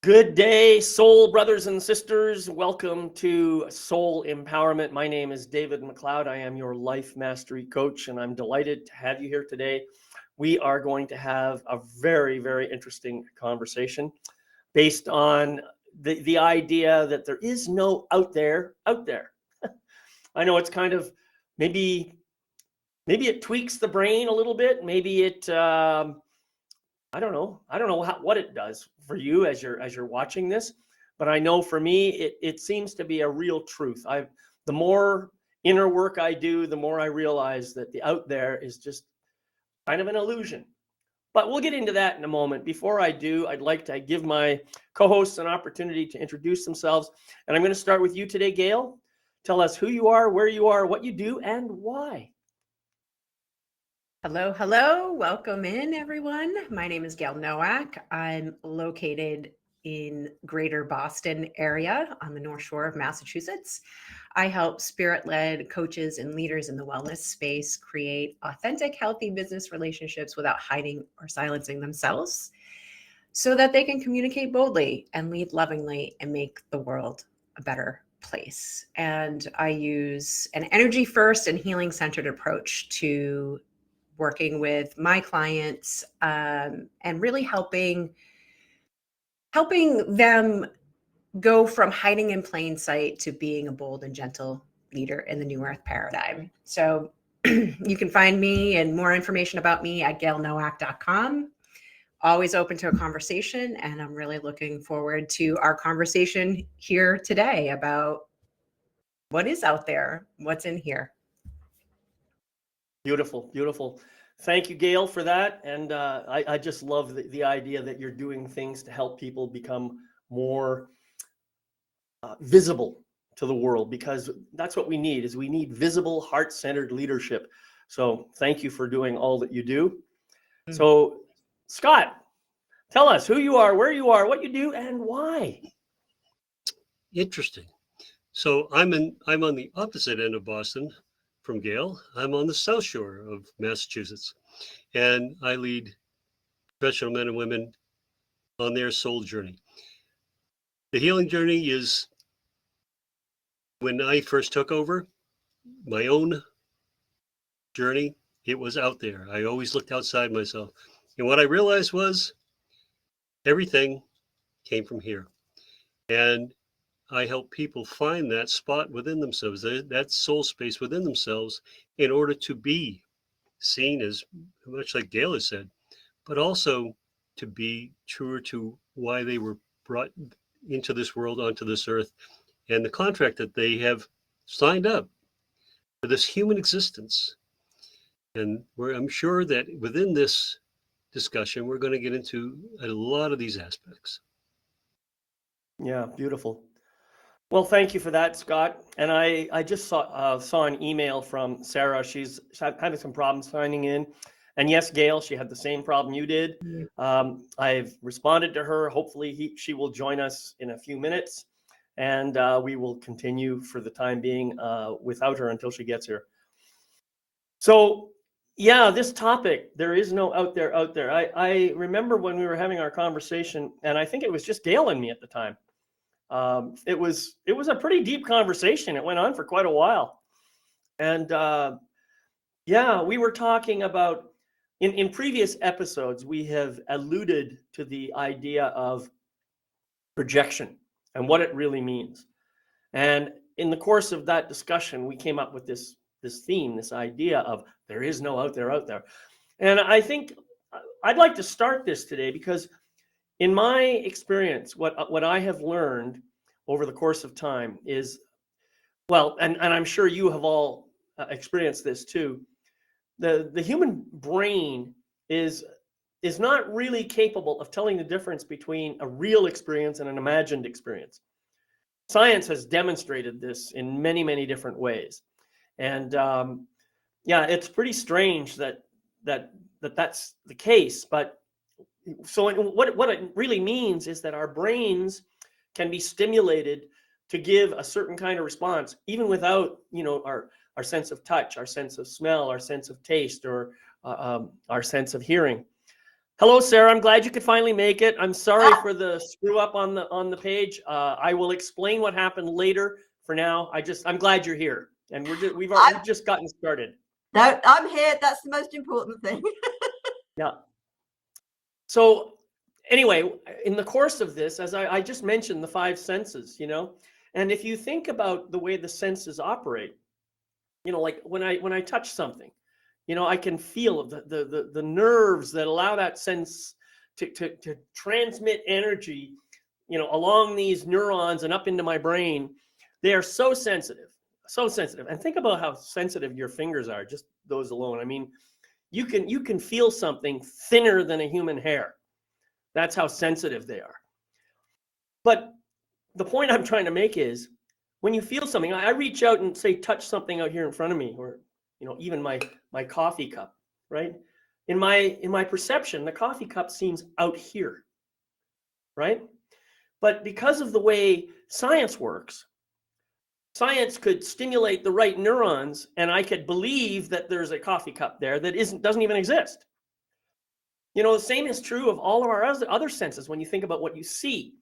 Good day, soul brothers and sisters. Welcome to Soul Empowerment. My name is David McLeod. I am your life mastery coach, and I'm delighted to have you here today. We are going to have a very, very interesting conversation based on the idea that there is no out there. I know it's kind of maybe it tweaks the brain a little bit. Maybe it I don't know what it does for you as you're watching this, but I know for me it seems to be a real truth. The more inner work I do, the more I realize that the out there is just kind of an illusion. But we'll get into that in a moment. Before I do, I'd like to give my co-hosts an opportunity to introduce themselves, and I'm going to start with you today, Gayle. Tell us who you are, where you are, what you do, and why. Hello. Welcome in, everyone. My name is Gayle Nowak. I'm located in Greater Boston area on the North Shore of Massachusetts. I help spirit-led coaches and leaders in the wellness space create authentic, healthy business relationships without hiding or silencing themselves so that they can communicate boldly and lead lovingly and make the world a better place. And I use an energy-first and healing-centered approach to working with my clients and really helping them go from hiding in plain sight to being a bold and gentle leader in the new earth paradigm. So you can find me and more information about me at GayleNowak.com. Always open to a conversation, and I'm really looking forward to our conversation here today about what is out there, what's in here. Beautiful. Thank you, Gayle, for that. And I just love the idea that you're doing things to help people become more visible to the world, because that's what we need. Is we need visible, heart-centered leadership. So thank you for doing all that you do. So Scott, tell us who you are, where you are, what you do, and why. Interesting. So I'm on the opposite end of Boston from Gayle. I'm on the South Shore of Massachusetts, and I lead professional men and women on their soul journey. The healing journey is when I first took over my own journey, it was out there. I always looked outside myself. And what I realized was everything came from here. And I help people find that spot within themselves, that soul space within themselves, in order to be seen as, much like Gayle has said, but also to be truer to why they were brought into this world, onto this earth, and the contract that they have signed up for this human existence. And I'm sure that within this discussion, we're going to get into a lot of these aspects. Yeah, beautiful. Well, thank you for that, Scott. And I just saw an email from Sara. She's having some problems signing in. And yes, Gayle, she had the same problem you did. I've responded to her. Hopefully she will join us in a few minutes. And we will continue for the time being without her until she gets here. So, yeah, this topic, there is no out there. I remember when we were having our conversation, and I think it was just Gayle and me at the time. It was a pretty deep conversation. It went on for quite a while. And yeah, we were talking about, in previous episodes, we have alluded to the idea of projection and what it really means. And in the course of that discussion, we came up with this theme, this idea of there is no out there. And I think I'd like to start this today because in my experience, what I have learned over the course of time is, well, and I'm sure you have all experienced this too, the human brain is not really capable of telling the difference between a real experience and an imagined experience. Science has demonstrated this in many, many different ways. And yeah, it's pretty strange that's the case. But so what it really means is that our brains can be stimulated to give a certain kind of response, even without, our sense of touch, our sense of smell, our sense of taste, or our sense of hearing. Hello, Sarah. I'm glad you could finally make it. I'm sorry for the screw up on the page. I will explain what happened later. For now, I'm glad you're here, and we've just gotten started. No, I'm here. That's the most important thing. Yeah. So anyway, in the course of this, as I just mentioned, the five senses, and if you think about the way the senses operate, like when I touch something, I can feel the nerves that allow that sense to transmit energy, along these neurons and up into my brain. They are so sensitive, so sensitive. And think about how sensitive your fingers are, just those alone. I mean, you can feel something thinner than a human hair. That's how sensitive they are. But the point I'm trying to make is, when you feel something, I reach out and say, touch something out here in front of me, or even my coffee cup, right? In my perception, the coffee cup seems out here, right? But because of the way science works, science could stimulate the right neurons, and I could believe that there's a coffee cup there that doesn't even exist. The same is true of all of our other senses. When you think about what you see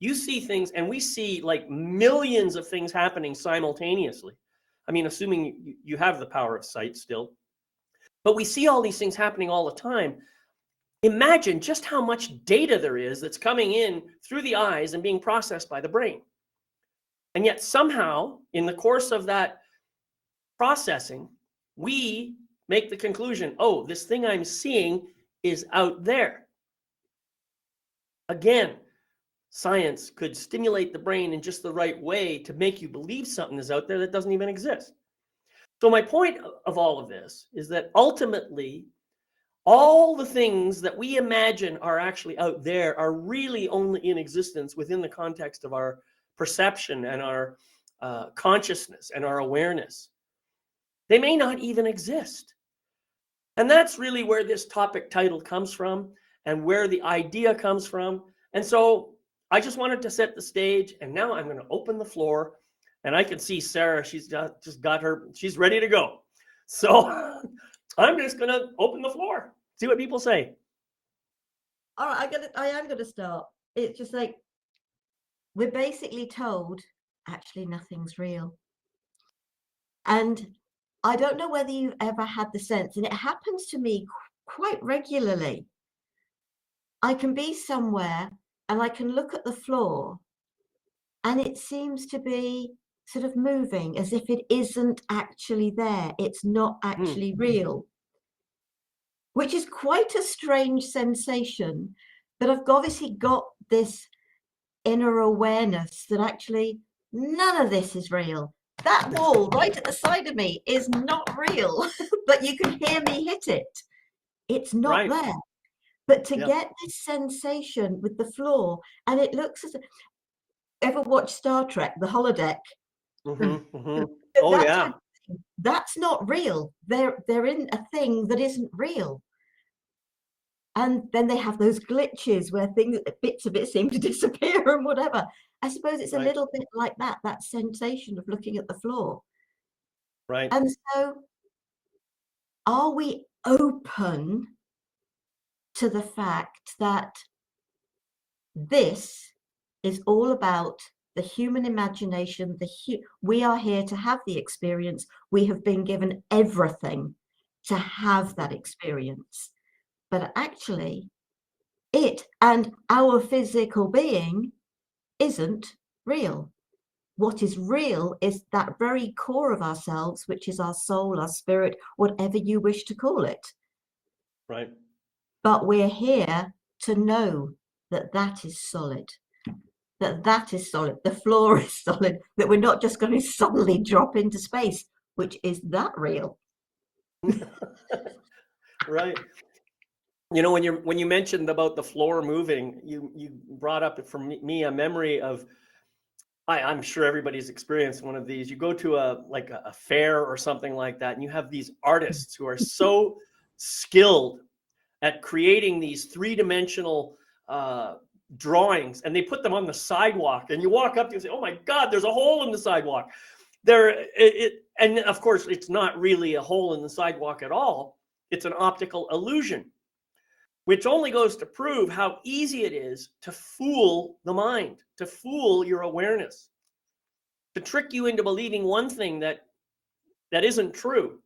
things, and we see like millions of things happening simultaneously. I mean, assuming you have the power of sight still, but we see all these things happening all the time. Imagine just how much data there is that's coming in through the eyes and being processed by the brain. And yet somehow, in the course of that processing, we make the conclusion, oh, this thing I'm seeing is out there. Again, science could stimulate the brain in just the right way to make you believe something is out there that doesn't even exist. So my point of all of this is that ultimately, all the things that we imagine are actually out there are really only in existence within the context of our perception and our consciousness and our awareness. They may not even exist. And that's really where this topic title comes from and where the idea comes from. And so I just wanted to set the stage, and now I'm going to open the floor, and I can see Sara. She's she's ready to go. So I'm just going to open the floor, see what people say. All right, I am going to start. It's just like, we're basically told, actually, nothing's real. And I don't know whether you've ever had the sense, and it happens to me quite regularly. I can be somewhere and I can look at the floor, and it seems to be sort of moving as if it isn't actually there. It's not actually real, which is quite a strange sensation. But I've obviously got this inner awareness that actually none of this is real. That wall right at the side of me is not real, but you can hear me hit it. It's not there. But to get this sensation with the floor, and it looks as, ever watch Star Trek, the holodeck? Oh, yeah. That's not real. They're in a thing that isn't real. And then they have those glitches where bits of it seem to disappear and whatever. I suppose it's a little bit like that sensation of looking at the floor. Right. And so, are we open to the fact that this is all about the human imagination? We are here to have the experience. We have been given everything to have that experience. But actually, it and our physical being isn't real. What is real is that very core of ourselves, which is our soul, our spirit, whatever you wish to call it. Right. But we're here to know that that is solid, that is solid, the floor is solid, that we're not just going to suddenly drop into space, which is that real. Right. When you mentioned about the floor moving, you brought up for me a memory of, I'm sure everybody's experienced one of these. You go to a fair or something like that, and you have these artists who are so skilled at creating these three-dimensional drawings, and they put them on the sidewalk, and you walk up to and say, oh my God, there's a hole in the sidewalk. And of course, it's not really a hole in the sidewalk at all. It's an optical illusion. which only goes to prove how easy it is to fool the mind, to fool your awareness, to trick you into believing one thing that isn't true,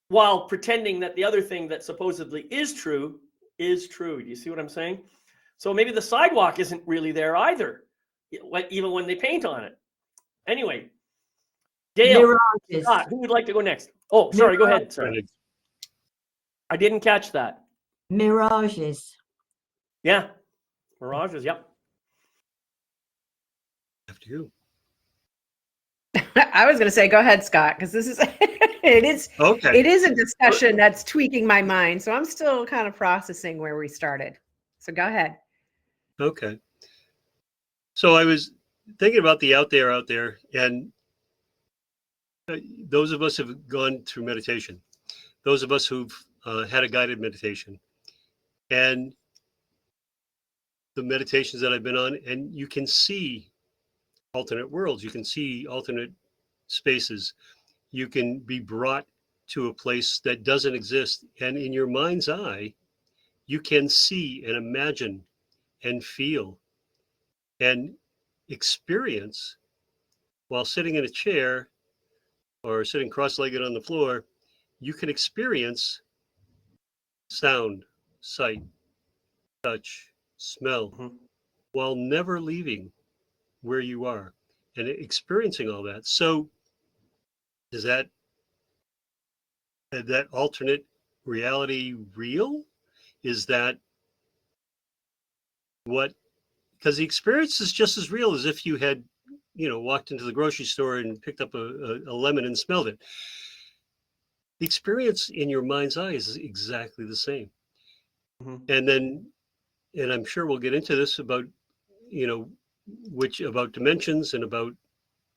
while pretending that the other thing that supposedly is true is true. Do you see what I'm saying? So maybe the sidewalk isn't really there either, even when they paint on it. Anyway, Gayle, Mirages. Scott, who would like to go next? Oh, sorry, go ahead, Sarah. I didn't catch that. Mirages. Yeah, mirages, yep. After you. I was going to say, go ahead, Scott, because this is Okay. it is a discussion that's tweaking my mind. So I'm still kind of processing where we started. So go ahead. Okay. So I was thinking about the out there, and those of us who've gone through meditation, those of us who've had a guided meditation, and the meditations that I've been on, and you can see alternate worlds, you can see alternate spaces, you can be brought to a place that doesn't exist, and in your mind's eye, you can see and imagine and feel and experience while sitting in a chair or sitting cross-legged on the floor. You can experience sound, sight, touch, smell, while never leaving where you are and experiencing all that. So is that alternate reality real? Is that what, because the experience is just as real as if you had, walked into the grocery store and picked up a lemon and smelled it. The experience in your mind's eye is exactly the same. And then, and I'm sure we'll get into this about, about dimensions and about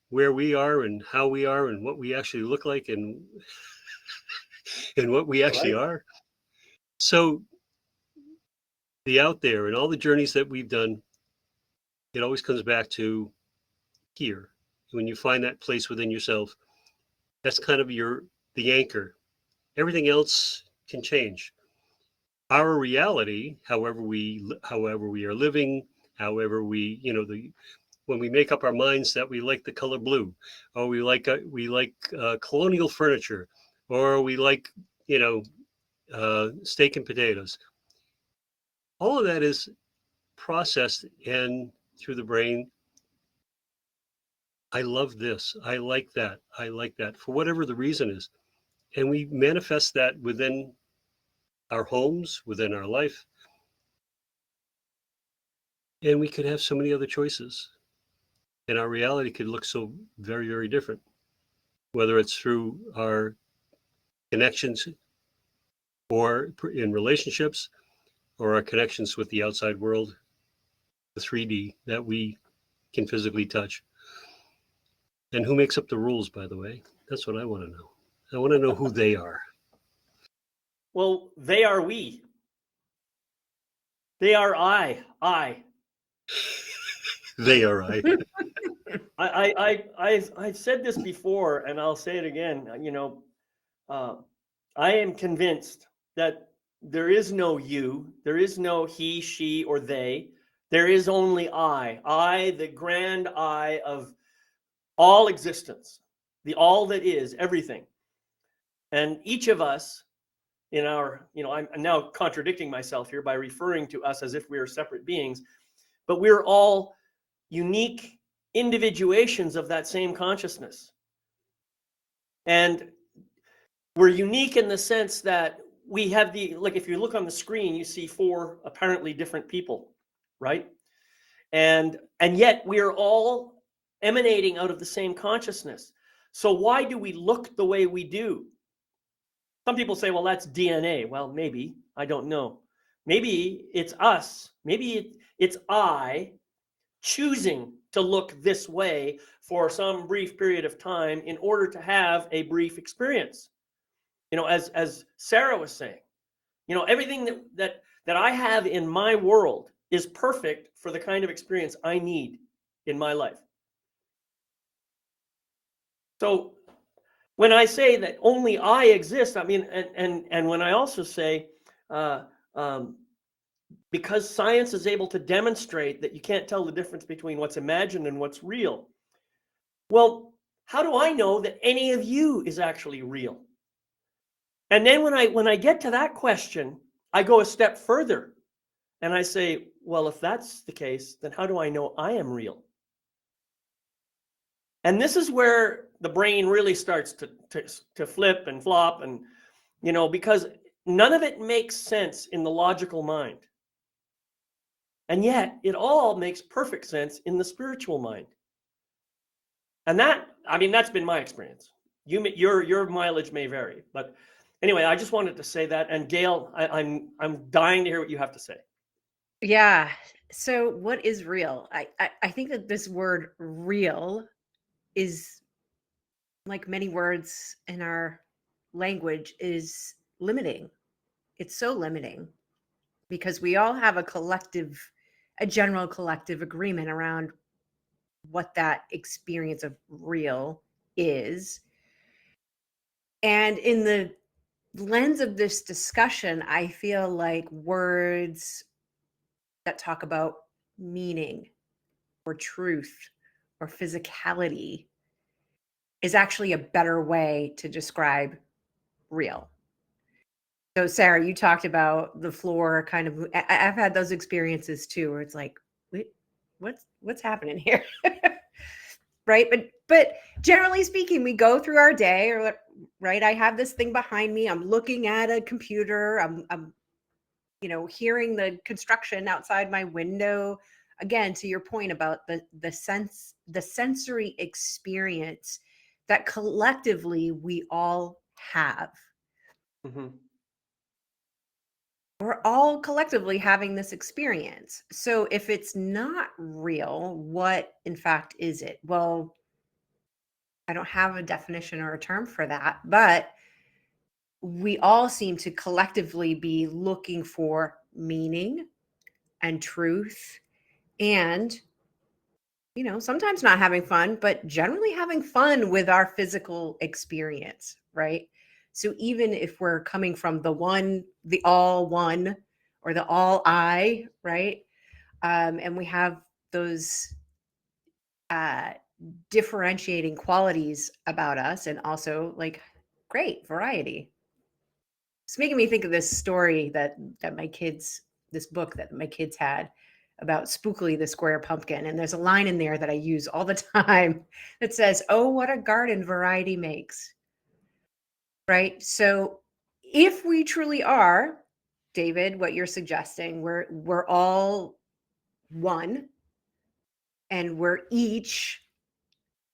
where we are and how we are and what we actually look like and what we actually are. So the out there and all the journeys that we've done, it always comes back to here. When you find that place within yourself, that's kind of the anchor. Everything else can change. Our reality, however we are living, however we, when we make up our minds that we like the color blue, or we like colonial furniture, or we like, steak and potatoes. All of that is processed and through the brain. I love this. I like that. I like that, for whatever the reason is. And we manifest that within our homes, within our life. And we could have so many other choices. And our reality could look so very, very different, whether it's through our connections or in relationships, or our connections with the outside world, the 3D that we can physically touch. And who makes up the rules, by the way? That's what I want to know. I want to know who they are. Well, they are we. They are I. They are I. I've said this before, and I'll say it again. I am convinced that there is no you, there is no he, she, or they. There is only I, the grand I of all existence, the all that is, everything. And each of us in our, I'm now contradicting myself here by referring to us as if we are separate beings, but we're all unique individuations of that same consciousness. And we're unique in the sense that we have if you look on the screen, you see 4 apparently different people, right? And yet we are all emanating out of the same consciousness. So why do we look the way we do? Some people say, well, that's DNA. Well, maybe, I don't know. Maybe it's us. Maybe it's I choosing to look this way for some brief period of time in order to have a brief experience. As Sara was saying, everything that I have in my world is perfect for the kind of experience I need in my life. So when I say that only I exist, I mean, and when I also say uh, um, because science is able to demonstrate that you can't tell the difference between what's imagined and what's real. Well, how do I know that any of you is actually real? And then when I get to that question, I go a step further and I say, well, if that's the case, then how do I know I am real? And this is where the brain really starts to flip and flop, and because none of it makes sense in the logical mind. And yet it all makes perfect sense in the spiritual mind. And that's been my experience. Your mileage may vary, but anyway, I just wanted to say that. And Gayle, I'm dying to hear what you have to say. Yeah. So what is real? I think that this word real is, like many words in our language, is limiting. It's so limiting because we all have a general collective agreement around what that experience of real is. And in the lens of this discussion, I feel like words that talk about meaning or truth or physicality is actually a better way to describe real. So, Sara, you talked about the floor kind of. I've had those experiences too, where it's like, wait, what's happening here, right? But generally speaking, we go through our day, or right. I have this thing behind me. I'm looking at a computer. I'm hearing the construction outside my window. Again, to your point about the sensory experience that collectively we all have. Mm-hmm. We're all collectively having this experience. So if it's not real, what in fact is it? Well, I don't have a definition or a term for that, but we all seem to collectively be looking for meaning and truth and sometimes not having fun, but generally having fun with our physical experience, right? So even if we're coming from the all one, or the all I, right? And we have those uh, differentiating qualities about us, and also like great variety. It's making me think of this story that this book that my kids had about Spookily the Square Pumpkin. And there's a line in there that I use all the time that says, "Oh, what a garden variety makes." Right? So if we truly are, David, what you're suggesting, we're all one, and we're each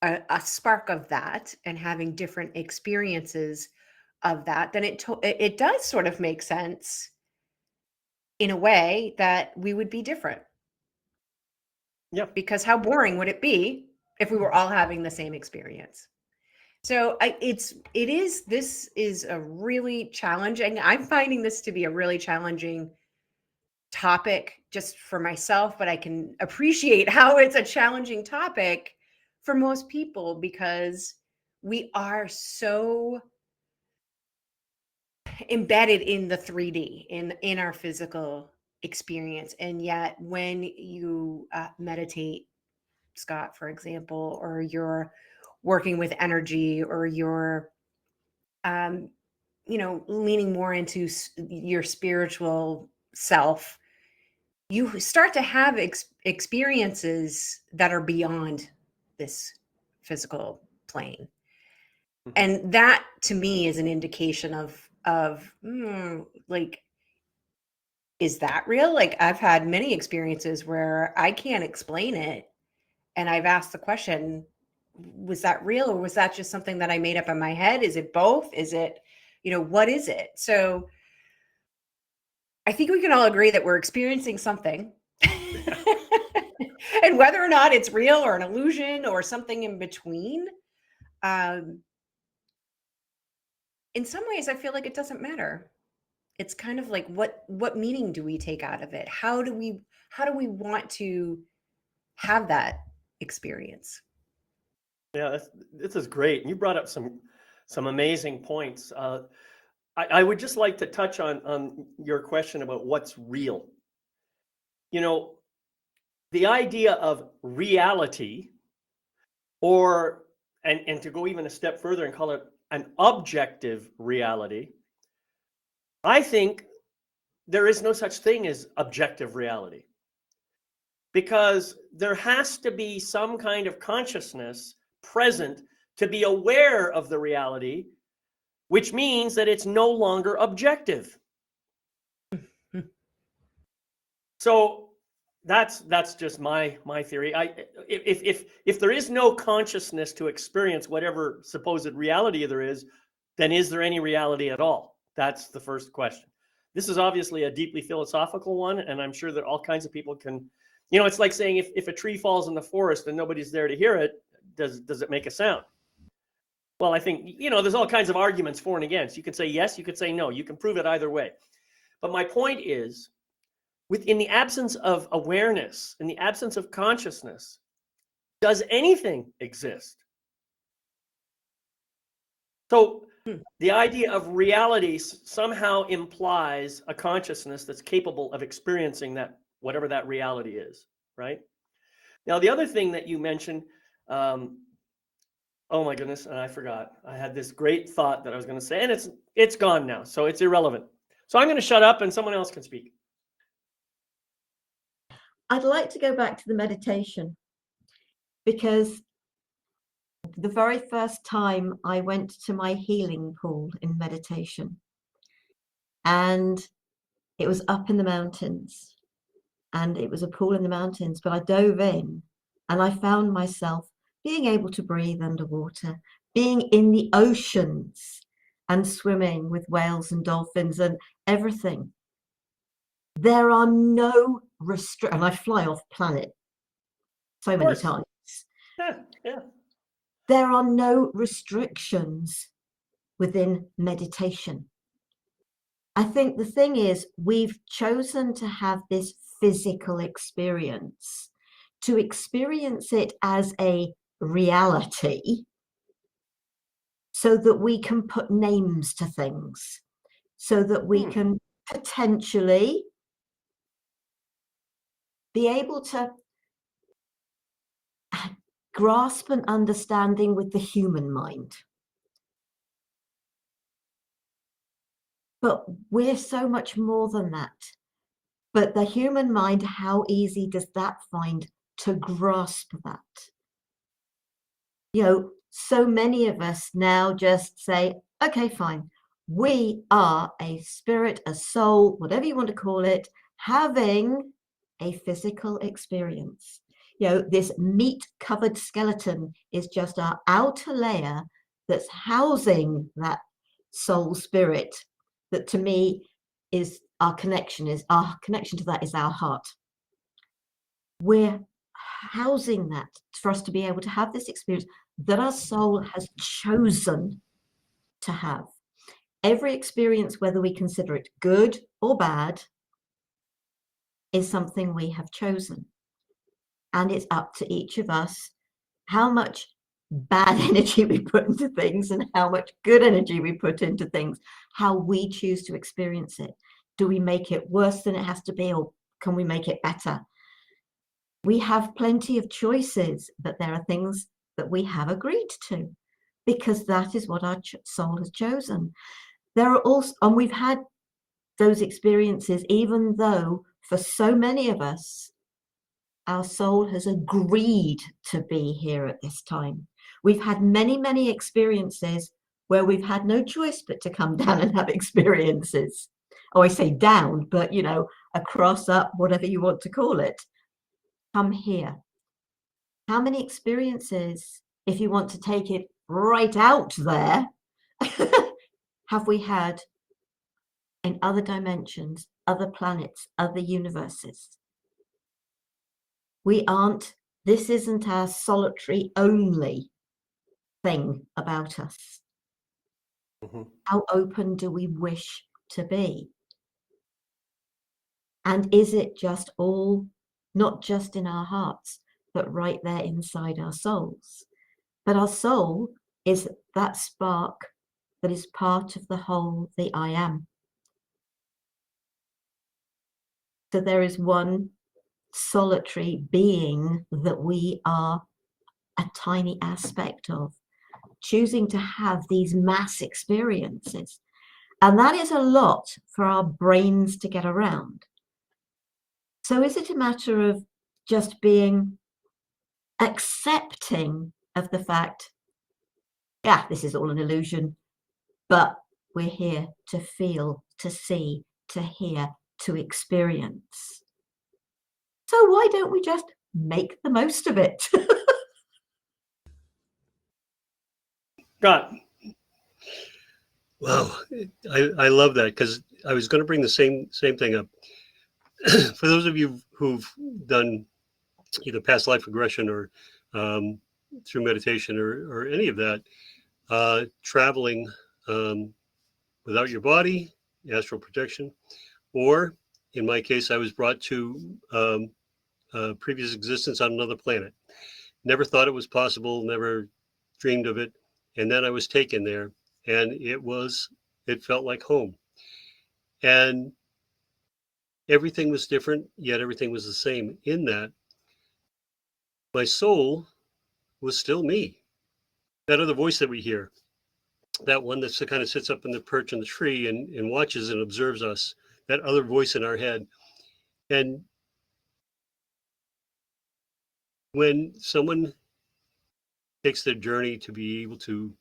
a spark of that, and having different experiences of that, then it does sort of make sense in a way that we would be different. Yeah. Because how boring would it be if we were all having the same experience? So this is a really challenging, I'm finding this to be a really challenging topic just for myself, but I can appreciate how it's a challenging topic for most people, because we are so embedded in the 3D, in our physical experience. And yet when you meditate, Scott, for example, or you're working with energy, or you're um, leaning more into your spiritual self, you start to have experiences that are beyond this physical plane. Mm-hmm. And that to me is an indication of like, is that real? Like, I've had many experiences where I can't explain it, and I've asked the question, was that real, or was that just something that I made up in my head? Is it both? Is it, what is it? So I think we can all agree that we're experiencing something. And whether or not it's real or an illusion or something in between, in some ways I feel like it doesn't matter. It's kind of like, what meaning do we take out of it? How do we want to have that experience? Yeah, this is great. You brought up some amazing points. I would just like to touch on your question about what's real. You know, the idea of reality, or and to go even a step further and call it an objective reality, I think there is no such thing as objective reality, because there has to be some kind of consciousness present to be aware of the reality, which means that it's no longer objective. So that's just my theory. If there is no consciousness to experience whatever supposed reality there is, then is there any reality at all? That's the first question. This is obviously a deeply philosophical one, and I'm sure that all kinds of people can, it's like saying if a tree falls in the forest and nobody's there to hear it, does it make a sound? Well, I think, there's all kinds of arguments for and against. You can say yes, you could say no. You can prove it either way. But my point is, in the absence of awareness, in the absence of consciousness, does anything exist? So the idea of reality somehow implies a consciousness that's capable of experiencing that, whatever that reality is, right? Now, the other thing that you mentioned, oh my goodness, and I forgot. I had this great thought that I was going to say, and it's gone now, so it's irrelevant. So I'm going to shut up and someone else can speak. I'd like to go back to the meditation, because the very first time I went to my healing pool in meditation, and it was up in the mountains, and it was a pool in the mountains, but I dove in and I found myself being able to breathe underwater, being in the oceans and swimming with whales and dolphins and everything. There are no restrictions, and I fly off planet so many times. Yeah. There are no restrictions within meditation. I think the thing is, we've chosen to have this physical experience, to experience it as a reality, so that we can put names to things, so that we can potentially be able to grasp an understanding with the human mind. But we're so much more than that. But the human mind, how easy does that find to grasp that? So many of us now just say, okay, fine. We are a spirit, a soul, whatever you want to call it, having a physical experience. This meat-covered skeleton is just our outer layer that's housing that soul spirit that, to me, is our connection to that is our heart. We're housing that for us to be able to have this experience that our soul has chosen to have. Every experience, whether we consider it good or bad, is something we have chosen. And it's up to each of us how much bad energy we put into things and how much good energy we put into things, how we choose to experience it. Do we make it worse than it has to be, or can we make it better? We have plenty of choices, but there are things that we have agreed to, because that is what our soul has chosen. There are also, and we've had those experiences, even though for so many of us, our soul has agreed to be here at this time. We've had many, many experiences where we've had no choice but to come down and have experiences. Oh, I say down, but across, up, whatever you want to call it. Come here. How many experiences, if you want to take it right out there, have we had in other dimensions, other planets, other universes? This isn't our solitary only thing about us. How open do we wish to be? And is it just all, not just in our hearts, but right there inside our souls? But our soul is that spark that is part of the whole, the I am. So there is one solitary being that we are a tiny aspect of, choosing to have these mass experiences. And that is a lot for our brains to get around. So is it a matter of just being accepting of the fact, yeah, this is all an illusion, but we're here to feel, to see, to hear, to experience. So why don't we just make the most of it? Scott. Wow, I love that, because I was going to bring the same thing up. For those of you who've done either past life regression or through meditation or any of that, traveling without your body, astral projection, or in my case, I was brought to previous existence on another planet. Never thought it was possible, never dreamed of it. And then I was taken there, and it felt like home. And everything was different, yet everything was the same in that my soul was still me. That other voice that we hear, that one that kind of sits up in the perch in the tree and watches and observes us, that other voice in our head. And when someone takes their journey to be able to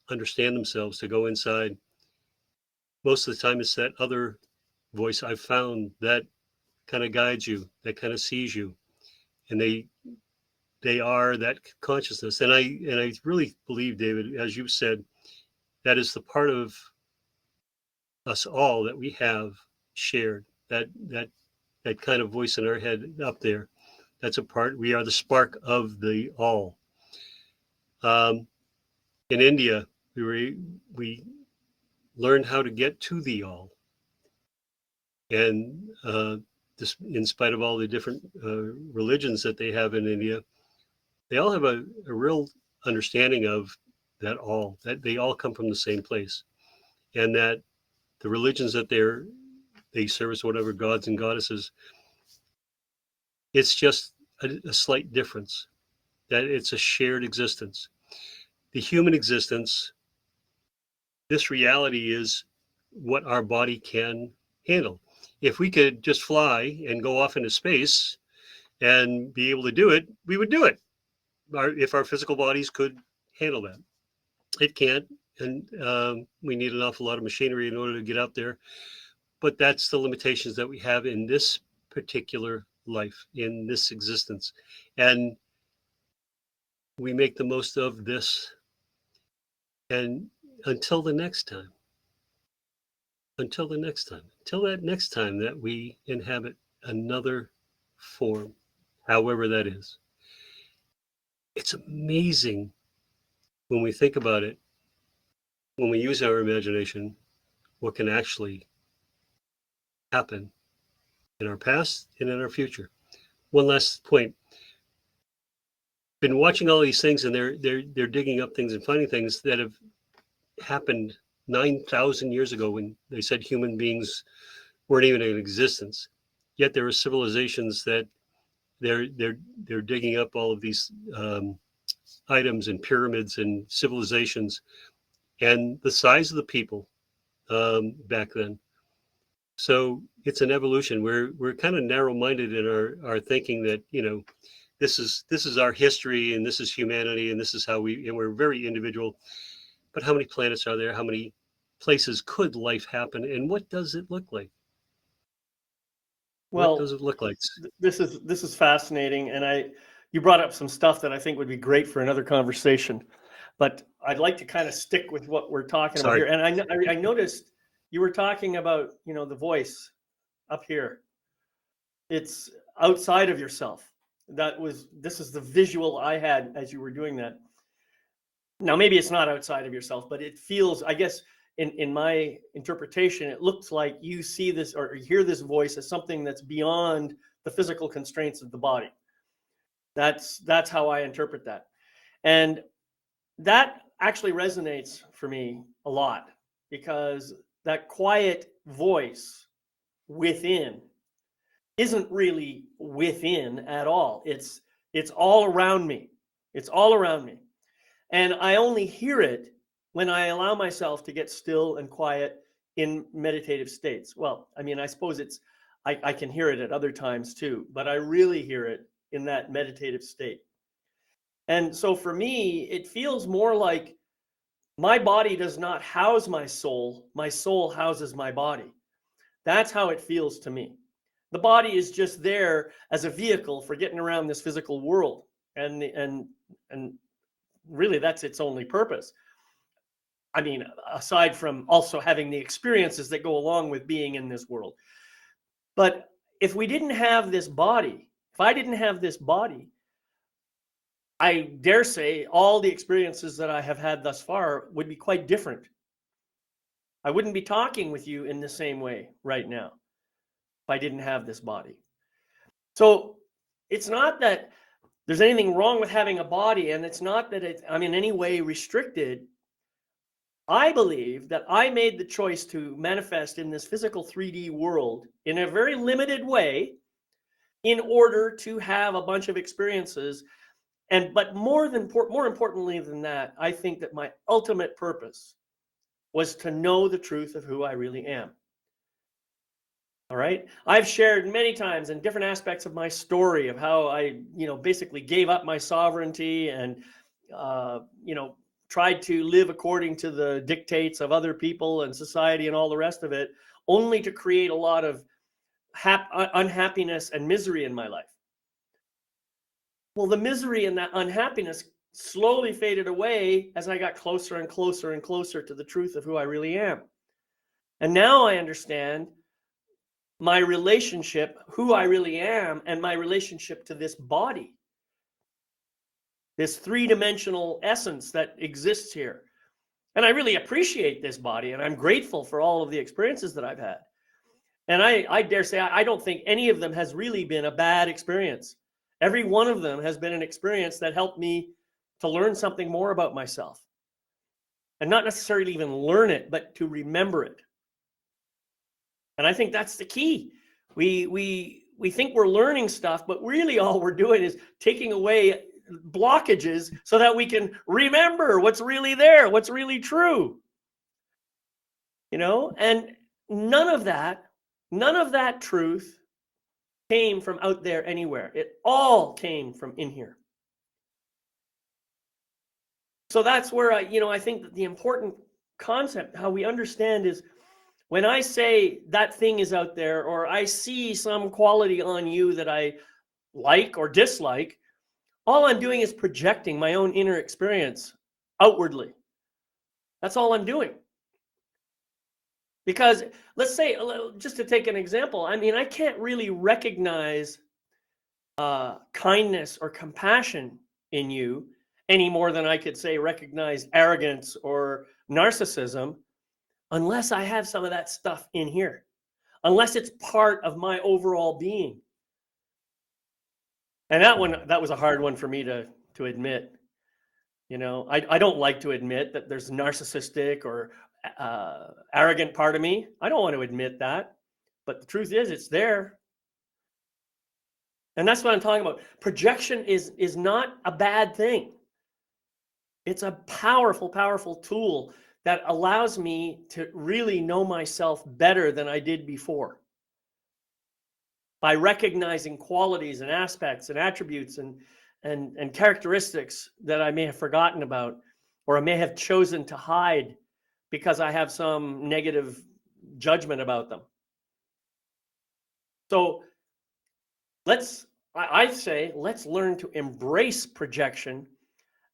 understand themselves, to go inside, most of the time it's that other voice I've found that kind of guides you, that kind of sees you, and they are that consciousness. And I really believe, David, as you said, that is the part of us all that we have shared, that kind of voice in our head up there. That's a part. We are the spark of the all. In India, we learned how to get to the all, and this, in spite of all the different religions that they have in India, they all have a real understanding of that all, that they all come from the same place, and that the religions that they service, whatever gods and goddesses, it's just a slight difference, that it's a shared existence. The human existence, this reality is what our body can handle. If we could just fly and go off into space and be able to do it, we would do it. If our physical bodies could handle that. It can't, and we need an awful lot of machinery in order to get out there. But that's the limitations that we have in this particular life, in this existence. And we make the most of this. And until the next time, until that next time that we inhabit another form, however that is. It's amazing when we think about it, when we use our imagination, what can actually happen in our past and in our future. One last point. Been watching all these things, and they're digging up things and finding things that have happened 9,000 years ago, when they said human beings weren't even in existence. Yet there are civilizations that they're digging up all of these items and pyramids and civilizations, and the size of the people back then. So it's an evolution. We're kind of narrow-minded in our thinking that, this is our history, and this is humanity, and this is how and we're very individual. But how many planets are there? How many places could life happen? And what does it look like? Well, what does it look like? This is fascinating, and you brought up some stuff that I think would be great for another conversation. But I'd like to kind of stick with what we're talking about here. And I noticed you were talking about, the voice up here. It's outside of yourself. This is the visual I had as you were doing that. Now, maybe it's not outside of yourself, but it feels, I guess, in my interpretation, it looks like you see this or hear this voice as something that's beyond the physical constraints of the body. That's how I interpret that. And that actually resonates for me a lot, because that quiet voice within isn't really within at all. It's all around me. It's all around me. And I only hear it when I allow myself to get still and quiet in meditative states. Well, I mean, I suppose I can hear it at other times too, but I really hear it in that meditative state. And so for me, it feels more like my body does not house my soul houses my body. That's how it feels to me. The body is just there as a vehicle for getting around this physical world. And really that's its only purpose. I mean, aside from also having the experiences that go along with being in this world. But if we didn't have this body, if I didn't have this body, I dare say all the experiences that I have had thus far would be quite different. I wouldn't be talking with you in the same way right now if I didn't have this body. So it's not that there's anything wrong with having a body, and it's not that I'm in any way restricted. I believe that I made the choice to manifest in this physical 3D world in a very limited way in order to have a bunch of experiences. But more importantly than that, I think that my ultimate purpose was to know the truth of who I really am. All right. I've shared many times in different aspects of my story of how I, basically gave up my sovereignty and, tried to live according to the dictates of other people and society and all the rest of it, only to create a lot of unhappiness and misery in my life. Well, the misery and that unhappiness slowly faded away as I got closer and closer and closer to the truth of who I really am. And now I understand my relationship, who I really am, and my relationship to this body, this three-dimensional essence that exists here. And I really appreciate this body, and I'm grateful for all of the experiences that I've had. And I dare say, I don't think any of them has really been a bad experience. Every one of them has been an experience that helped me to learn something more about myself. And not necessarily even learn it, but to remember it. And I think that's the key. We think we're learning stuff, but really all we're doing is taking away blockages so that we can remember what's really there, what's really true. And none of that truth came from out there anywhere. It all came from in here. So that's where I think that the important concept, how we understand, is when I say that thing is out there, or I see some quality on you that I like or dislike, all I'm doing is projecting my own inner experience outwardly. That's all I'm doing. Because let's say, just to take an example, I can't really recognize kindness or compassion in you any more than I could say recognize arrogance or narcissism, unless I have some of that stuff in here, unless it's part of my overall being. And that was a hard one for me to admit. I don't like to admit that there's narcissistic or arrogant part of me. I don't want to admit that, but the truth is it's there. And that's what I'm talking about. Projection is not a bad thing. It's a powerful, powerful tool that allows me to really know myself better than I did before. By recognizing qualities and aspects and attributes and characteristics that I may have forgotten about, or I may have chosen to hide because I have some negative judgment about them. So I say, let's learn to embrace projection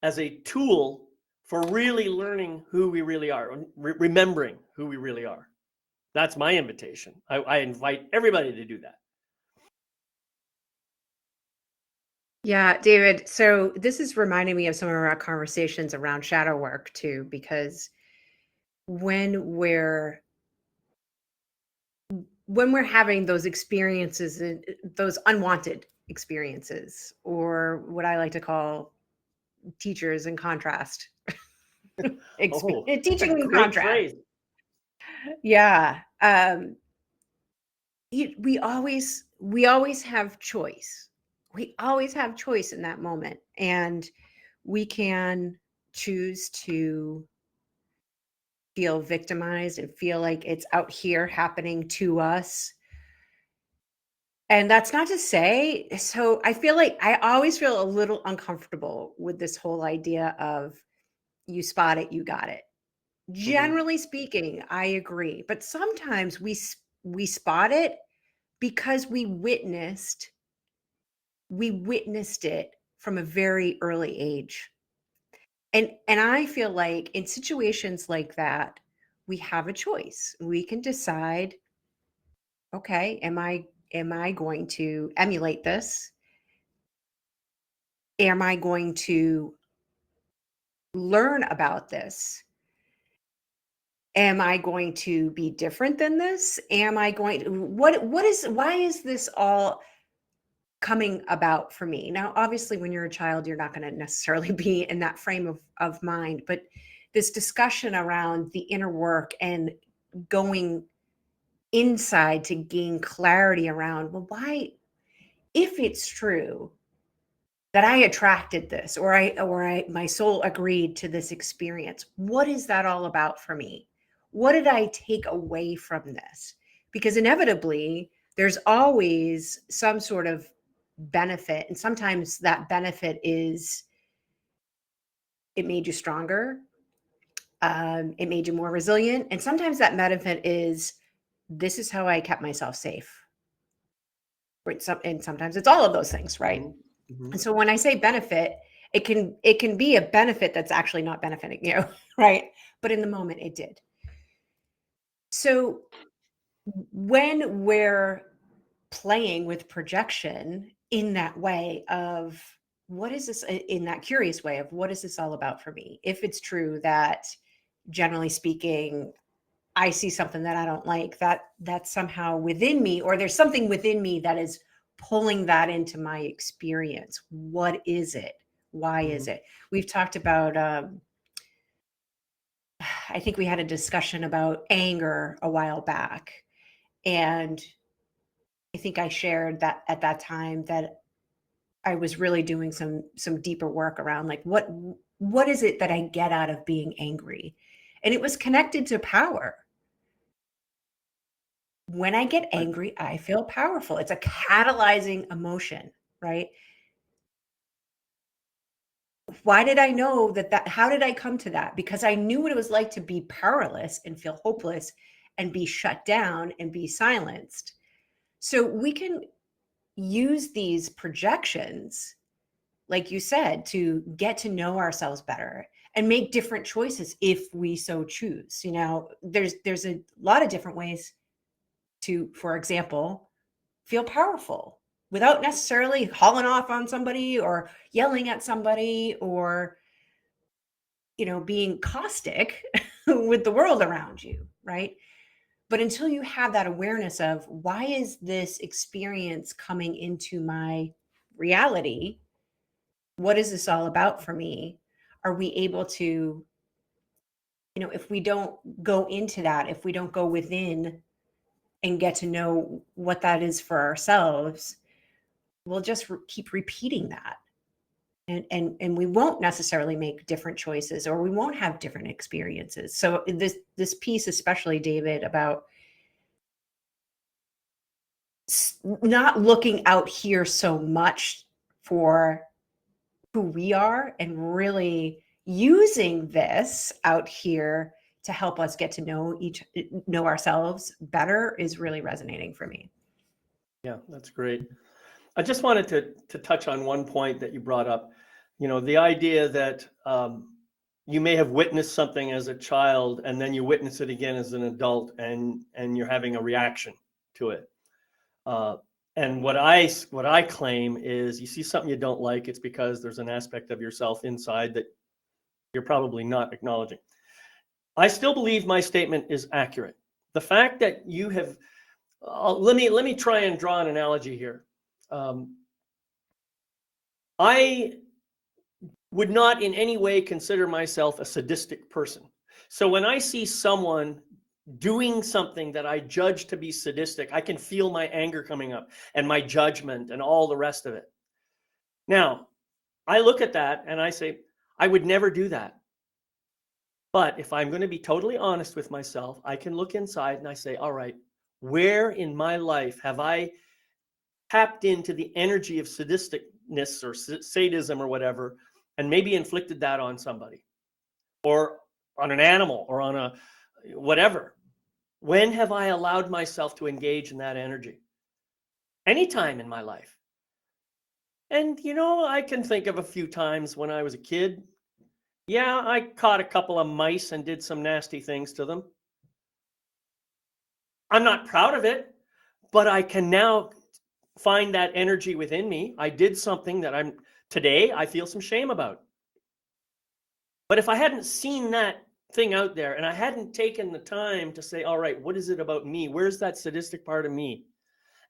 as a tool for really learning who we really are, remembering who we really are. That's my invitation. I invite everybody to do that. Yeah, David. So this is reminding me of some of our conversations around shadow work too, because when we're having those experiences, those unwanted experiences, or what I like to call teachers in contrast, Oh, Teaching in great contrast. phrase. Yeah. We always have choice. We always have choice in that moment, and we can choose to feel victimized and feel like it's out here happening to us. And that's not to say, so I feel like I always feel a little uncomfortable with this whole idea of you spot it, you got it. Generally speaking, I agree, but sometimes we spot it because we witnessed it from a very early age. And I feel like in situations like that, we have a choice. We can decide, okay, am I going to emulate this? Am I going to learn about this? Am I going to be different than this? Am I going to, why is this all coming about for me? Now, obviously, when you're a child, you're not going to necessarily be in that frame of mind, but this discussion around the inner work and going inside to gain clarity around, well, why, if it's true that I attracted this, or my soul agreed to this experience, what is that all about for me? What did I take away from this? Because inevitably, there's always some sort of benefit. And sometimes that benefit is it made you stronger, it made you more resilient. And sometimes that benefit is this is how I kept myself safe. And sometimes it's all of those things, right? Mm-hmm. And so when I say benefit, it can be a benefit that's actually not benefiting you, right? But in the moment, it did. So when we're playing with projection in that way of what is this, in that curious way of what is this all about for me? If it's true that generally speaking, I see something that I don't like, that's somehow within me, or there's something within me that is pulling that into my experience. What is it? Why is it? We've talked about, I think we had a discussion about anger a while back. And I think I shared that at that time that I was really doing some deeper work around like what is it that I get out of being angry? And it was connected to power. When I get angry, I feel powerful. It's a catalyzing emotion, right? Why did I know that how did I come to that? Because I knew what it was like to be powerless and feel hopeless and be shut down and be silenced. So we can use these projections, like you said, to get to know ourselves better and make different choices if we so choose. You know, there's a lot of different ways to, for example, feel powerful without necessarily hauling off on somebody or yelling at somebody or, you know, being caustic with the world around you, right? But until you have that awareness of why is this experience coming into my reality? What is this all about for me? Are we able to, you know, if we don't go into that, if we don't go within and get to know what that is for ourselves, we'll just keep repeating that. And we won't necessarily make different choices, or we won't have different experiences. So this piece, especially David, about not looking out here so much for who we are and really using this out here to help us get to know ourselves better is really resonating for me. Yeah, that's great. I just wanted to touch on one point that you brought up. You know, the idea that you may have witnessed something as a child and then you witness it again as an adult, and you're having a reaction to it. And what I claim is, you see something you don't like, it's because there's an aspect of yourself inside that you're probably not acknowledging. I still believe my statement is accurate. The fact that you have, let me try and draw an analogy here. I would not in any way consider myself a sadistic person. So when I see someone doing something that I judge to be sadistic, I can feel my anger coming up and my judgment and all the rest of it. Now, I look at that and I say, I would never do that. But if I'm going to be totally honest with myself, I can look inside and I say, all right, where in my life have I tapped into the energy of sadisticness or sadism or whatever, and maybe inflicted that on somebody or on an animal or on a whatever? When have I allowed myself to engage in that energy? Anytime in my life. And, I can think of a few times when I was a kid. Yeah, I caught a couple of mice and did some nasty things to them. I'm not proud of it, but I can now find that energy within me. I did something that today I feel some shame about. But if I hadn't seen that thing out there and I hadn't taken the time to say, all right, what is it about me? Where's that sadistic part of me?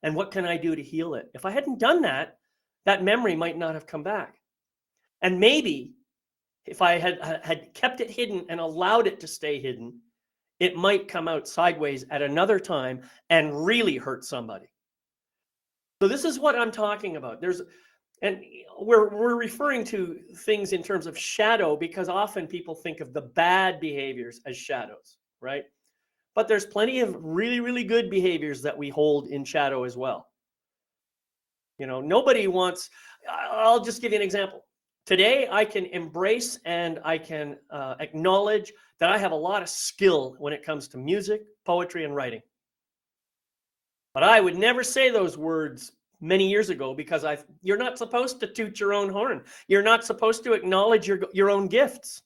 And what can I do to heal it? If I hadn't done that, that memory might not have come back. And maybe if I had kept it hidden and allowed it to stay hidden, it might come out sideways at another time and really hurt somebody. So this is what I'm talking about. And we're referring to things in terms of shadow because often people think of the bad behaviors as shadows, right? But there's plenty of really, really good behaviors that we hold in shadow as well. Nobody wants, I'll just give you an example. Today, I can embrace and I can acknowledge that I have a lot of skill when it comes to music, poetry, and writing. But I would never say those words many years ago because you're not supposed to toot your own horn. You're not supposed to acknowledge your own gifts.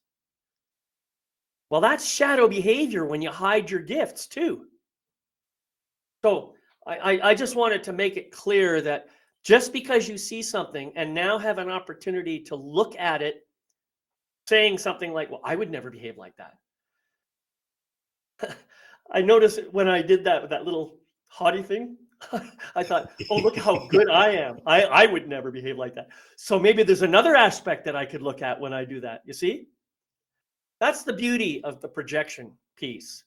Well, that's shadow behavior when you hide your gifts too. So I just wanted to make it clear that just because you see something and now have an opportunity to look at it, saying something like, well, I would never behave like that. I noticed when I did that little haughty thing, I thought, oh, look how good I am. I would never behave like that. So maybe there's another aspect that I could look at when I do that. You see? That's the beauty of the projection piece.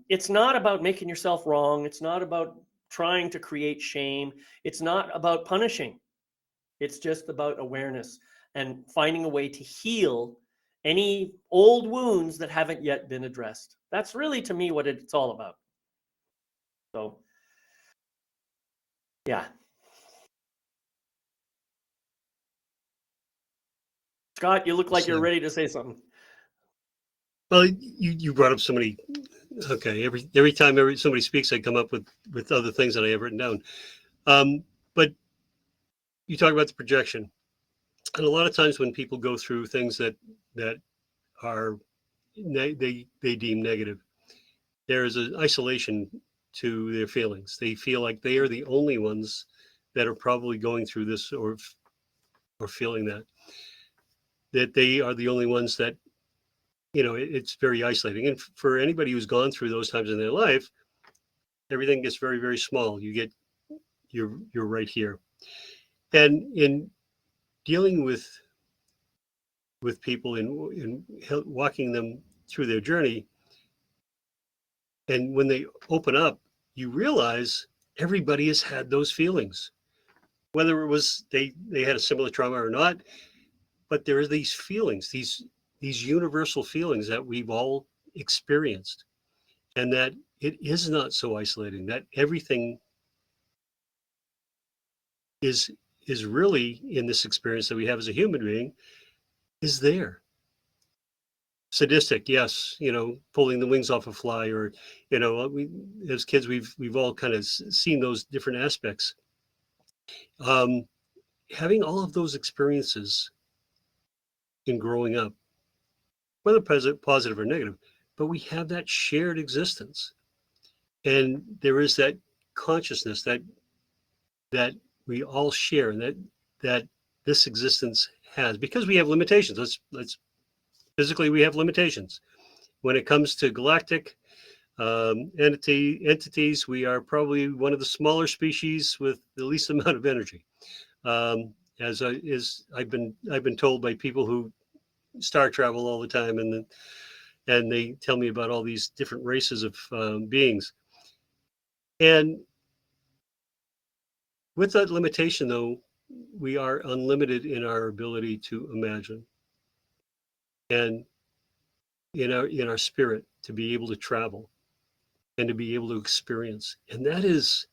It's not about making yourself wrong. It's not about trying to create shame. It's not about punishing. It's just about awareness and finding a way to heal any old wounds that haven't yet been addressed. That's really, to me, what it's all about. So, yeah. Scott, you look like you're ready to say something. Well, you brought up so many. Okay, every time somebody speaks, I come up with other things that I have written down. But you talk about the projection, and a lot of times when people go through things that are they deem negative, there is an isolation to their feelings. They feel like they are the only ones that are probably going through this or feeling that they are the only ones that, it's very isolating. And for anybody who's gone through those times in their life, everything gets very, very small. You're right here. And in dealing with people in walking them through their journey, and when they open up, you realize everybody has had those feelings, whether it was they had a similar trauma or not. But there are these feelings, these universal feelings that we've all experienced, and that it is not so isolating, that everything is really, in this experience that we have as a human being, is there. Sadistic, yes, pulling the wings off a fly, or we as kids we've all kind of seen those different aspects. Having all of those experiences in growing up, whether positive or negative, but we have that shared existence, and there is that consciousness that we all share, and that this existence has, because we have limitations. Let's physically, we have limitations when it comes to galactic entities. We are probably one of the smaller species with the least amount of energy. I've been told by people who star travel all the time, and they tell me about all these different races of beings. And with that limitation, though, we are unlimited in our ability to imagine, and in our spirit to be able to travel and to be able to experience. And that is,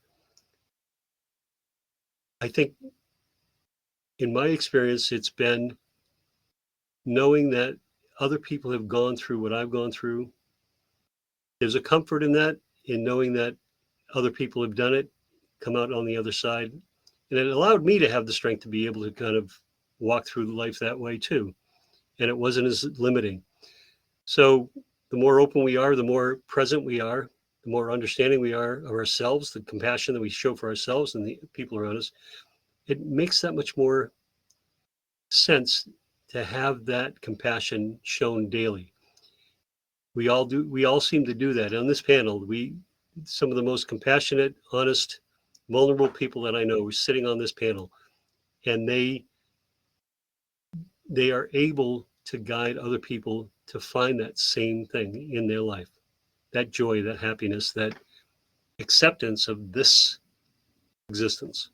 I think, in my experience, it's been knowing that other people have gone through what I've gone through. There's a comfort in that, in knowing that other people have done it, come out on the other side. And it allowed me to have the strength to be able to kind of walk through life that way too. And it wasn't as limiting. So the more open we are, the more present we are, the more understanding we are of ourselves, the compassion that we show for ourselves and the people around us, it makes that much more sense to have that compassion shown daily. We all seem to do that. On this panel, some of the most compassionate, honest, vulnerable people that I know are sitting on this panel, and they are able to guide other people to find that same thing in their life, that joy, that happiness, that acceptance of this existence.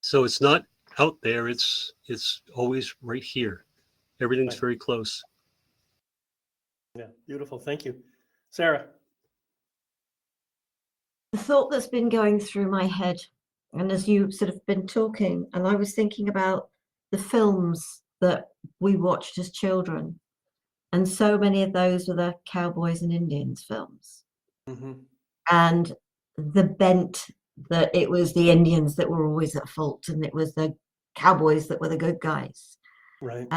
So it's not out there, it's always right here. Everything's Right. very close. Yeah, beautiful. Thank you. Sara. The thought that's been going through my head, and as you sort of been talking, and I was thinking about the films that we watched as children, and so many of those were the cowboys and Indians films. Mm-hmm. And the bent that it was the Indians that were always at fault, and it was the cowboys that were the good guys. Right.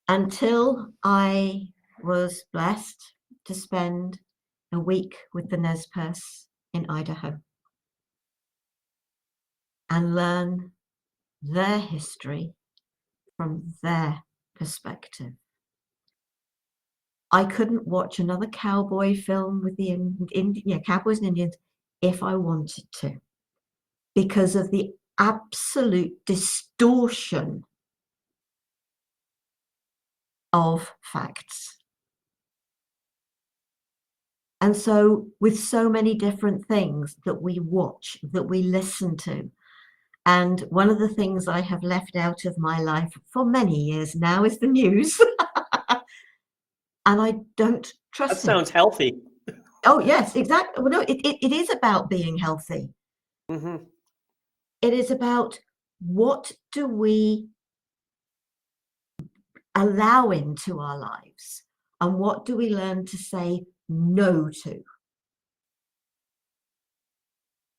Until I was blessed to spend a week with the Nez Perce in Idaho and learn their history from their perspective. I couldn't watch another cowboy film with the cowboys and Indians if I wanted to, because of the absolute distortion of facts. And so, with so many different things that we watch, that we listen to, and one of the things I have left out of my life for many years now is the news. And I don't trust That sounds healthy. Oh, yes, exactly. Well, no, it is about being healthy. Mm-hmm. It is about what do we allow into our lives and what do we learn to say no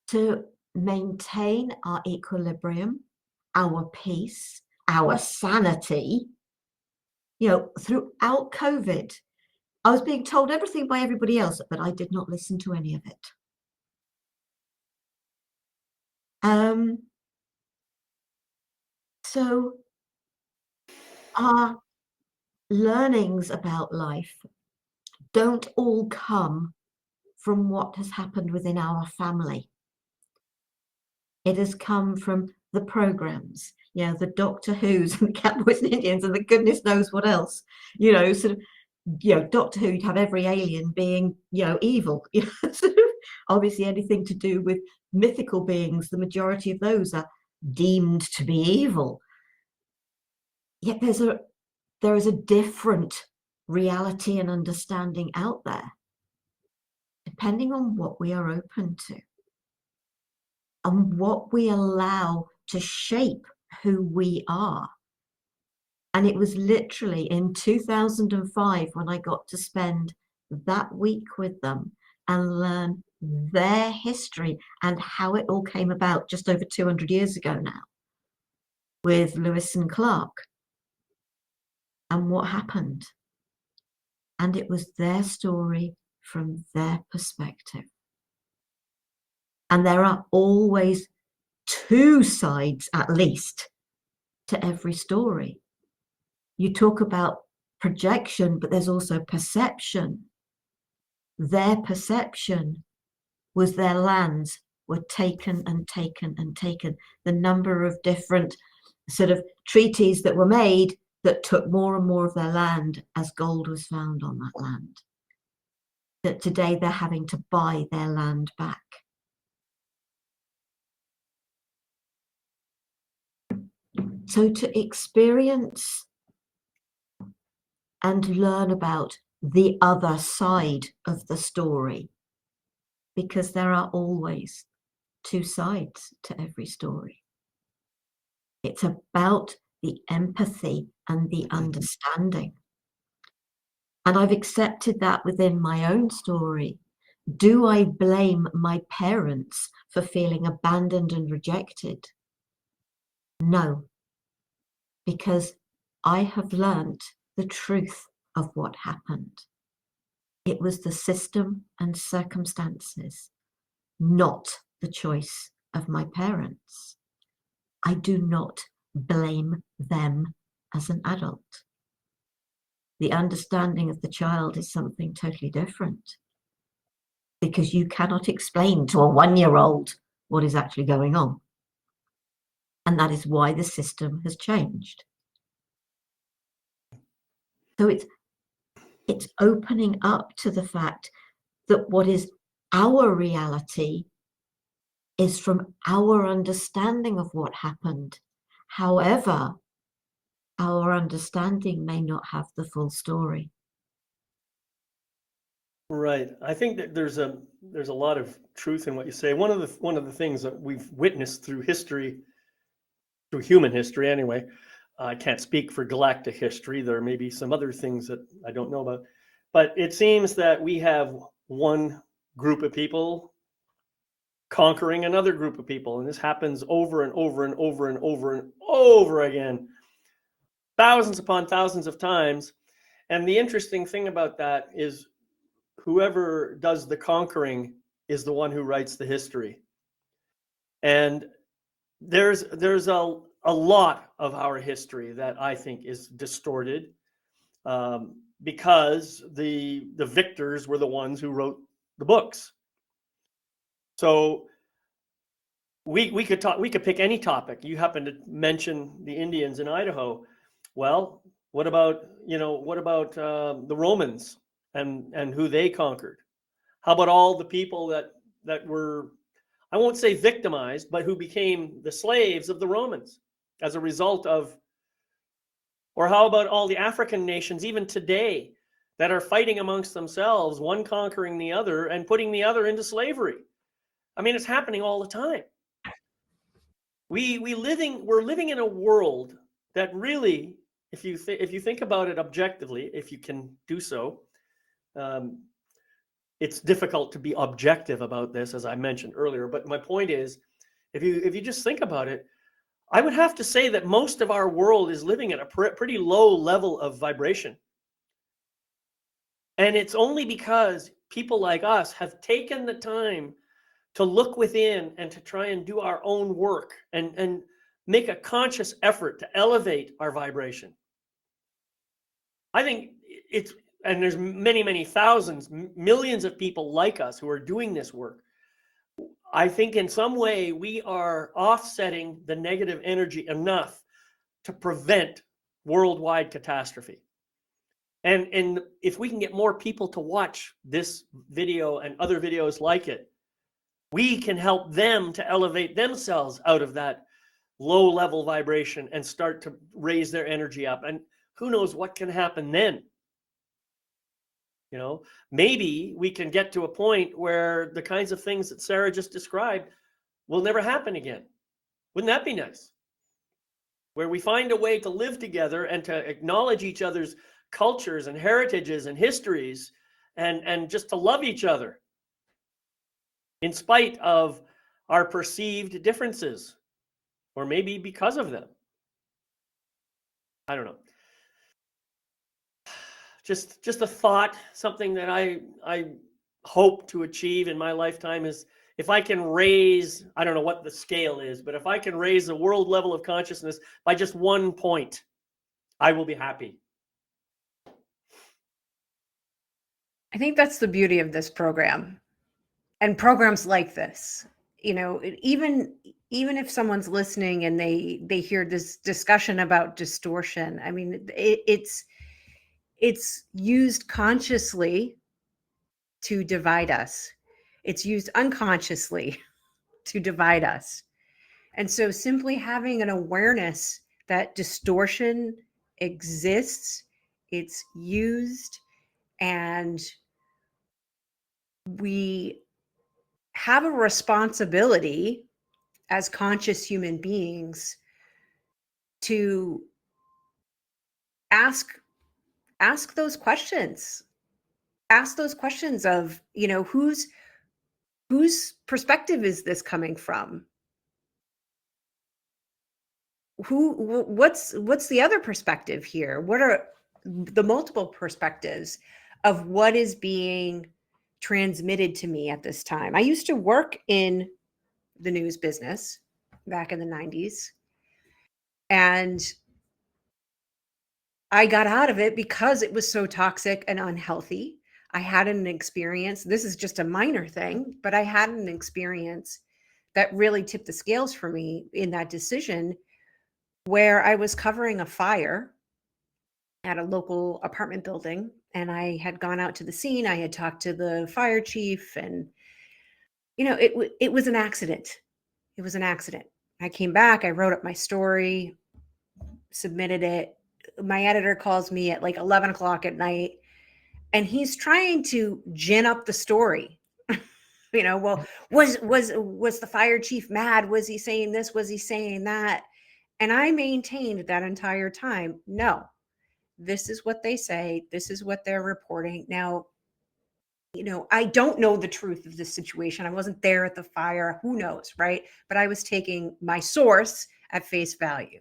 to maintain our equilibrium, our peace, our sanity. Throughout COVID, I was being told everything by everybody else, but I did not listen to any of it. So our learnings about life don't all come from what has happened within our family. It has come from the programs, the Doctor Who's and the Cowboys and Indians and the goodness knows what else. Doctor Who, you'd have every alien being, evil. Obviously, anything to do with mythical beings, the majority of those are deemed to be evil. Yet there is a different reality and understanding out there, depending on what we are open to and what we allow to shape who we are. And it was literally in 2005 when I got to spend that week with them and learn their history and how it all came about just over 200 years ago now with Lewis and Clark and what happened. And it was their story from their perspective. And there are always two sides, at least, to every story. You talk about projection, but there's also perception. Their perception was their lands were taken and taken and taken. The number of different sort of treaties that were made that took more and more of their land as gold was found on that land. That today they're having to buy their land back. So to experience and learn about the other side of the story, because there are always two sides to every story. It's about the empathy and the understanding. And I've accepted that within my own story. Do I blame my parents for feeling abandoned and rejected? No, because I have learned the truth of what happened. It was the system and circumstances, not the choice of my parents. I do not blame them as an adult. The understanding of the child is something totally different, because you cannot explain to a 1-year-old what is actually going on. And that is why the system has changed. So it's opening up to the fact that what is our reality is from our understanding of what happened. However, our understanding may not have the full story. Right. I think that there's a lot of truth in what you say. One of the things that we've witnessed through history, through human history anyway, I can't speak for galactic history. There may be some other things that I don't know about, but it seems that we have one group of people conquering another group of people, and this happens over and over and over and over and over again, thousands upon thousands of times. And the interesting thing about that is whoever does the conquering is the one who writes the history. And there's a lot of our history that I think is distorted, because the victors were the ones who wrote the books. So we could pick any topic. You happen to mention the Indians in Idaho. Well, what about the Romans and who they conquered? How about all the people that were, I won't say victimized, but who became the slaves of the Romans as a result of, or how about all the African nations, even today, that are fighting amongst themselves, one conquering the other and putting the other into slavery? I mean, it's happening all the time. We're living in a world that really, if you think about it objectively, if you can do so, it's difficult to be objective about this, as I mentioned earlier. But my point is, if you just think about it, I would have to say that most of our world is living at a pretty low level of vibration. And it's only because people like us have taken the time to look within and to try and do our own work and make a conscious effort to elevate our vibration. I think and there's many, many thousands, millions of people like us who are doing this work. I think in some way we are offsetting the negative energy enough to prevent worldwide catastrophe. And if we can get more people to watch this video and other videos like it, we can help them to elevate themselves out of that low level vibration and start to raise their energy up. And who knows what can happen then? Maybe we can get to a point where the kinds of things that Sara just described will never happen again. Wouldn't that be nice? Where we find a way to live together and to acknowledge each other's cultures and heritages and histories, and just to love each other in spite of our perceived differences, or maybe because of them. I don't know. Just a thought, something that I hope to achieve in my lifetime is, if I can raise, I don't know what the scale is, but if I can raise the world level of consciousness by just 1 point, I will be happy. I think that's the beauty of this program and programs like this, even if someone's listening and they hear this discussion about distortion, I mean, it's used consciously to divide us. It's used unconsciously to divide us. And so simply having an awareness that distortion exists, it's used, and we have a responsibility as conscious human beings to ask those questions. Ask those questions of, whose perspective is this coming from? What's the other perspective here? What are the multiple perspectives of what is being transmitted to me at this time? I used to work in the news business back in the 90s, and I got out of it because it was so toxic and unhealthy. I had an experience. This is just a minor thing, but I had an experience that really tipped the scales for me in that decision, where I was covering a fire at a local apartment building, and I had gone out to the scene. I had talked to the fire chief, and it was an accident. It was an accident. I came back, I wrote up my story, submitted it. My editor calls me at like 11 o'clock at night, and he's trying to gin up the story. Well, was the fire chief mad? Was he saying this? Was he saying that? And I maintained that entire time, no, this is what they say. This is what they're reporting. Now, I don't know the truth of this situation. I wasn't there at the fire. Who knows, right? But I was taking my source at face value.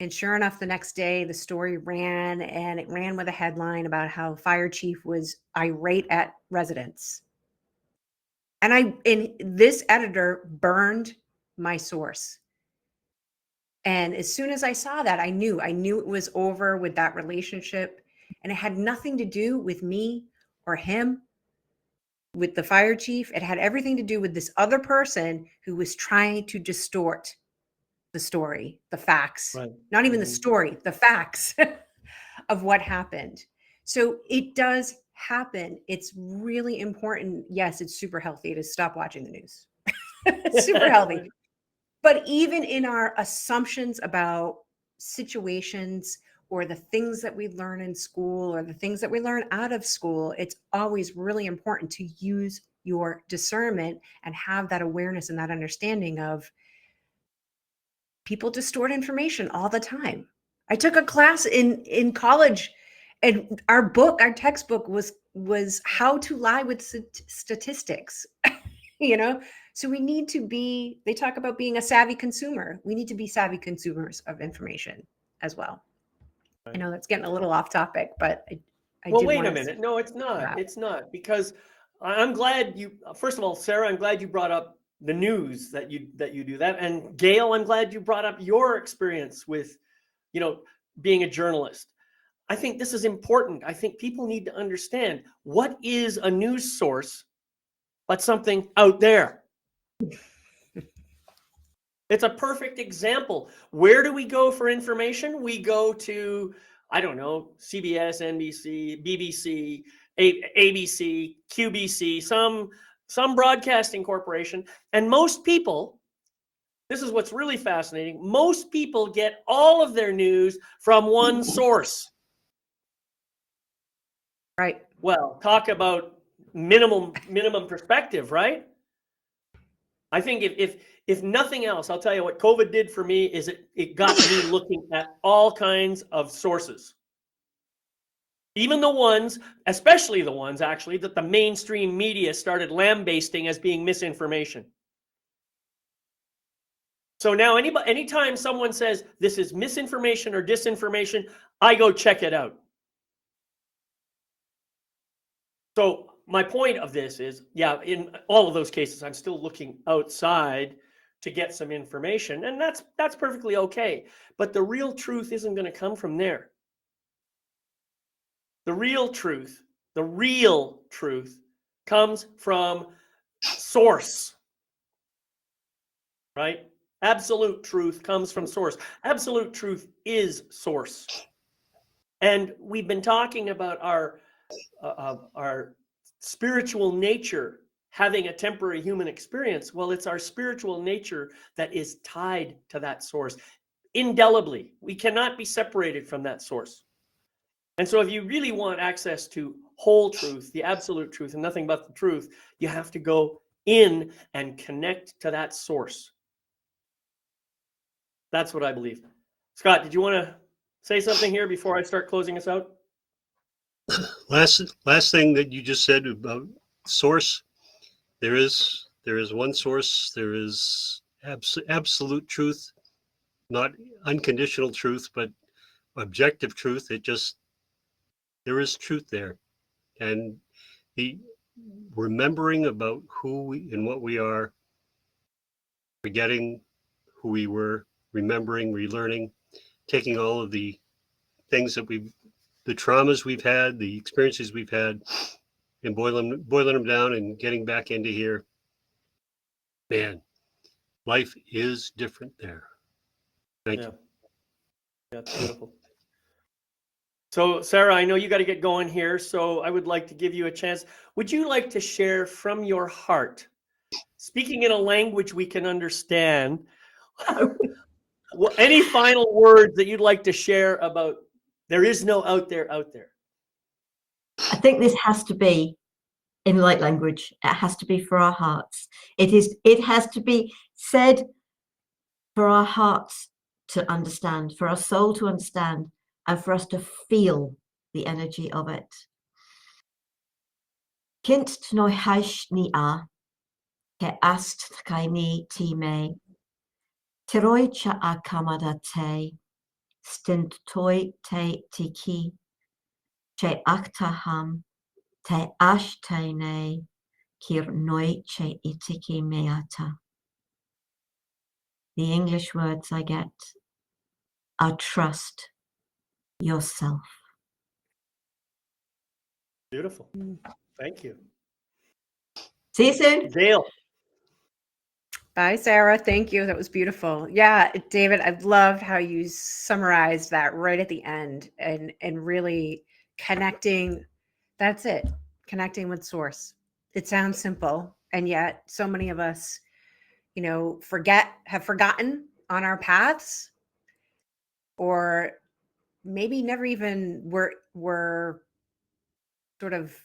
And sure enough, the next day, the story ran, and it ran with a headline about how fire chief was irate at residents. And this editor burned my source. And as soon as I saw that, I knew it was over with that relationship. And it had nothing to do with me or him, with the fire chief. It had everything to do with this other person who was trying to distort the story, the facts, Right. not even the story, the facts of what happened. So it does happen. It's really important. Yes, it's super healthy to stop watching the news. It's super healthy. But even in our assumptions about situations or the things that we learn in school or the things that we learn out of school, it's always really important to use your discernment and have that awareness and that understanding of people distort information all the time. I took a class in college, and our textbook was how to lie with statistics. So we need to be, they talk about being a savvy consumer. We need to be savvy consumers of information as well. I know that's getting a little off topic, but I Well, did wait a want minute. No, it's not. wrap. It's not, because I'm glad first of all, Sarah, I'm glad you brought up the news that you do that. And Gayle, I'm glad you brought up your experience with, being a journalist. I think this is important. I think people need to understand what is a news source, but something out there. It's a perfect example. Where do we go for information? We go to, I don't know, CBS, NBC, BBC, ABC, QBC, some broadcasting corporation. And most people, this is what's really fascinating, most people get all of their news from one source. Right. Well, talk about minimum perspective, right? I think if nothing else, I'll tell you what COVID did for me is it got me looking at all kinds of sources. Even the ones, especially the ones actually that the mainstream media started lambasting as being misinformation. So now anytime someone says this is misinformation or disinformation, I go check it out. So my point of this is, yeah, in all of those cases, I'm still looking outside to get some information, and that's perfectly okay. But the real truth isn't going to come from there. The real truth comes from source. right? Absolute truth comes from source. Absolute truth is source. And we've been talking about our spiritual nature having a temporary human experience. Well, it's our spiritual nature that is tied to that source indelibly. We cannot be separated from that source. And so if you really want access to whole truth, the absolute truth, and nothing but the truth, you have to go in and connect to that source. That's what I believe. Scott, did you want to say something here before I start closing us out? Last thing that you just said about source, there is one source. There is absolute truth, not unconditional truth, but objective truth. There is truth there, and the remembering about who we and what we are, forgetting who we were, remembering, relearning, taking all of the things that the traumas we've had, the experiences we've had, and boiling them down and getting back into here. Man, life is different there. Thank you. That's beautiful. So, Sara, I know you got to get going here, so I would like to give you a chance. Would you like to share from your heart, speaking in a language we can understand, any final words that you'd like to share about there is no out there out there? I think this has to be in light language. It has to be for our hearts. It has to be said for our hearts to understand, for our soul to understand, and for us to feel the energy of it. Kint no haish ni a, ke ast kai ni ti me, tiroi cha a kamada te, stint toi te tiki, che aktaham, te ash te ne, kir noi che itiki meata. The English words I get are trust yourself. Beautiful. Thank you. See you soon. Gayle. Bye, Sara. Thank you. That was beautiful. Yeah, David, I loved how you summarized that right at the end and really connecting. That's it. Connecting with source. It sounds simple, and yet so many of us, have forgotten on our paths, or maybe never even were sort of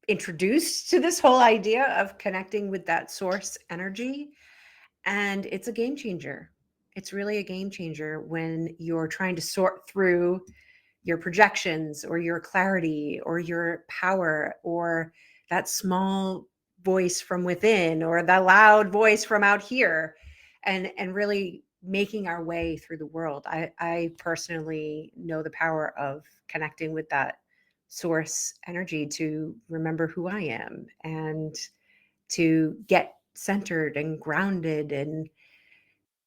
introduced to this whole idea of connecting with that source energy. And it's a game changer. It's really a game changer when you're trying to sort through your projections or your clarity or your power or that small voice from within or the loud voice from out here, and really making our way through the world. I personally know the power of connecting with that source energy to remember who I am and to get centered and grounded and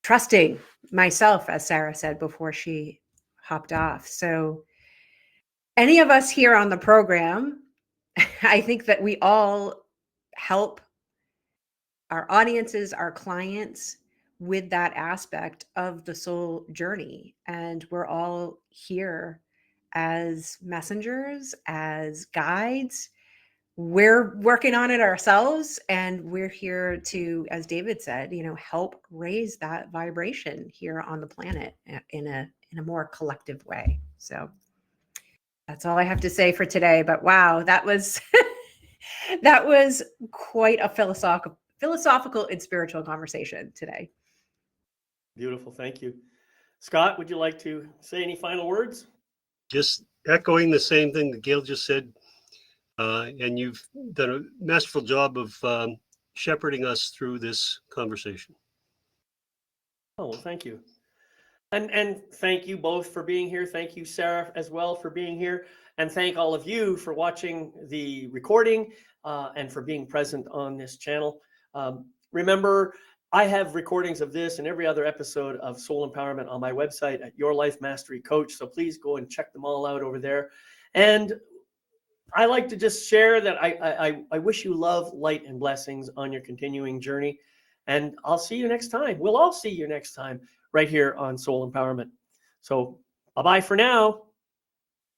trusting myself, as Sara said before she hopped off. So any of us here on the program, I think that we all help our audiences, our clients with that aspect of the soul journey. And we're all here as messengers, as guides. We're working on it ourselves, and we're here to, as David said, help raise that vibration here on the planet in a more collective way. So that's all I have to say for today. But wow, that was that was quite a philosophical and spiritual conversation today. Beautiful. Thank you. Scott, would you like to say any final words? Just echoing the same thing that Gayle just said. And you've done a masterful job of shepherding us through this conversation. Oh, well, thank you. And thank you both for being here. Thank you, Sara, as well, for being here. And thank all of you for watching the recording and for being present on this channel. Remember, I have recordings of this and every other episode of Soul Empowerment on my website at Your Life Mastery Coach. So please go and check them all out over there. And I like to just share that I wish you love, light, and blessings on your continuing journey. And I'll see you next time. We'll all see you next time right here on Soul Empowerment. So bye-bye for now.